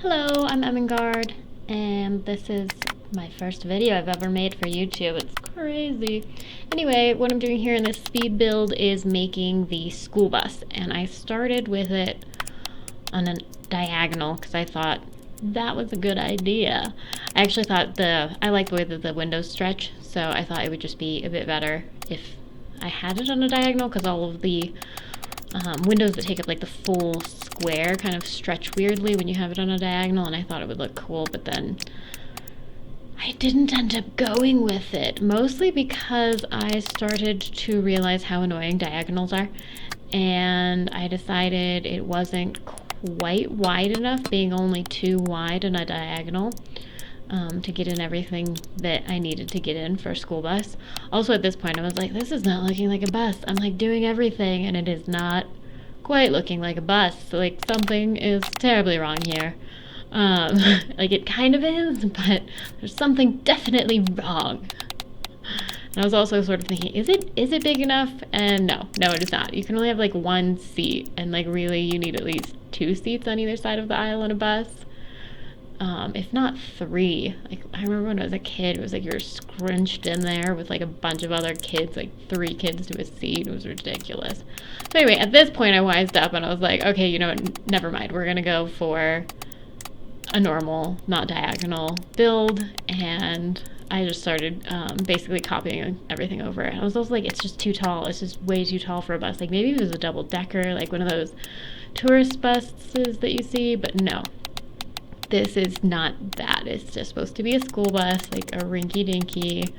Hello, I'm Emengard, and this is my first video I've ever made for YouTube. It's crazy. Anyway, what I'm doing here in this speed build is making the school bus, and I started with it on a diagonal because I thought that was a good idea. I actually thought I like the way that the windows stretch, so I thought it would just be a bit better if I had it on a diagonal because all of the windows that take up like the full square kind of stretch weirdly when you have it on a diagonal, and I thought it would look cool, but then I didn't end up going with it, mostly because I started to realize how annoying diagonals are, and I decided it wasn't quite wide enough, being only too wide on a diagonal, to get in everything that I needed to get in for a school bus. Also, at this point, I was like, this is not looking like a bus. I'm like doing everything, and it is not quite looking like a bus. So, like, something is terribly wrong here. Like, it kind of is, but there's something definitely wrong. And I was also sort of thinking, is it big enough? And no, it is not. You can only have like one seat, and like really you need at least 2 seats on either side of the aisle on a bus. If not 3. Like, I remember when I was a kid, it was like you're scrunched in there with like a bunch of other kids, like 3 kids to a seat. It was ridiculous. So anyway, at this point I wised up and I was like, okay, you know what, never mind. We're gonna go for a normal, not diagonal build, and I just started basically copying everything over. And I was also like, it's just too tall. It's just way too tall for a bus. Like, maybe it was a double decker, like one of those tourist buses that you see, but no. This is not that. It's just supposed to be a school bus, like a rinky-dinky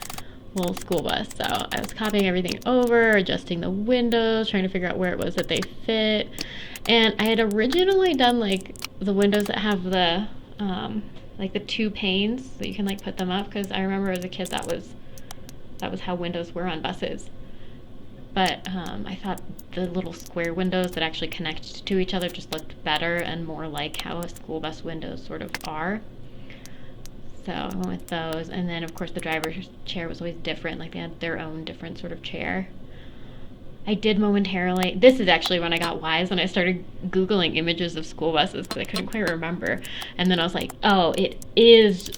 little school bus. So I was copying everything over, adjusting the windows, trying to figure out where it was that they fit. And I had originally done like the windows that have the like the 2 panes, so you can like put them up, because I remember as a kid that was how windows were on buses. But I thought the little square windows that actually connect to each other just looked better and more like how a school bus windows sort of are. So I went with those. And then, of course, the driver's chair was always different. Like, they had their own different sort of chair. I did momentarily. This is actually when I got wise, when I started Googling images of school buses, because I couldn't quite remember. And then I was like, oh, it is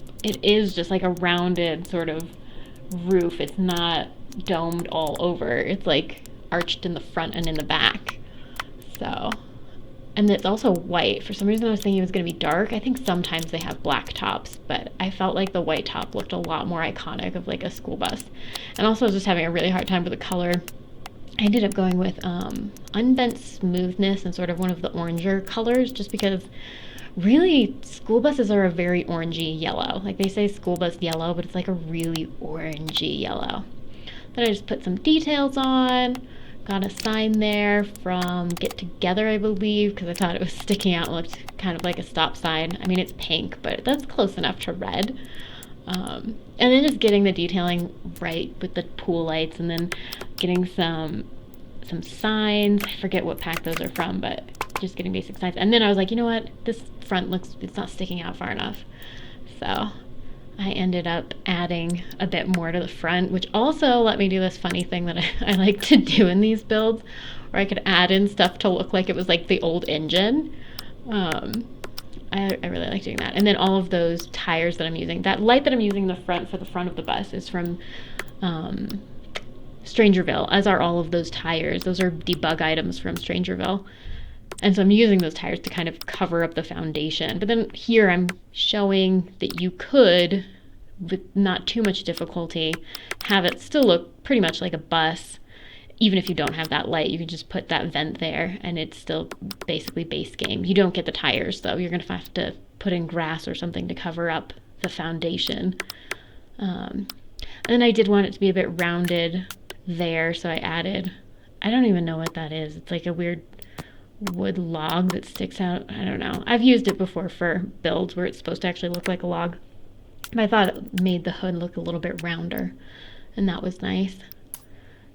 just like a rounded sort of roof. It's not domed all over. It's like arched in the front and in the back. So, and it's also white. For some reason I was thinking it was going to be dark. I think sometimes they have black tops, but I felt like the white top looked a lot more iconic of like a school bus. And also I was just having a really hard time with the color. I ended up going with unbent smoothness and sort of one of the oranger colors, just because really school buses are a very orangey yellow. Like, they say school bus yellow, but it's like a really orangey yellow. Then I just put some details on, got a sign there from Get Together, I believe, because I thought it was sticking out and looked kind of like a stop sign. I mean, it's pink, but that's close enough to red. And then just getting the detailing right with the pool lights, and then getting some signs. I forget what pack those are from, but just getting basic signs. And then I was like, you know what? This front it's not sticking out far enough. So I ended up adding a bit more to the front, which also let me do this funny thing that I like to do in these builds, where I could add in stuff to look like it was like the old engine. I really like doing that. And then all of those tires that I'm using, that light that I'm using in the front for the front of the bus is from Strangerville, as are all of those tires. Those are debug items from Strangerville. And so I'm using those tires to kind of cover up the foundation. But then here I'm showing that you could, with not too much difficulty, have it still look pretty much like a bus. Even if you don't have that light, you can just put that vent there and it's still basically base game. You don't get the tires, though. You're going to have to put in grass or something to cover up the foundation. And then I did want it to be a bit rounded there, so I added, I don't even know what that is. It's like a weird wood log that sticks out. I don't know. I've used it before for builds where it's supposed to actually look like a log. But I thought it made the hood look a little bit rounder, and that was nice.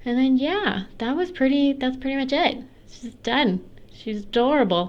And then, yeah, that's pretty much it. She's done. She's adorable.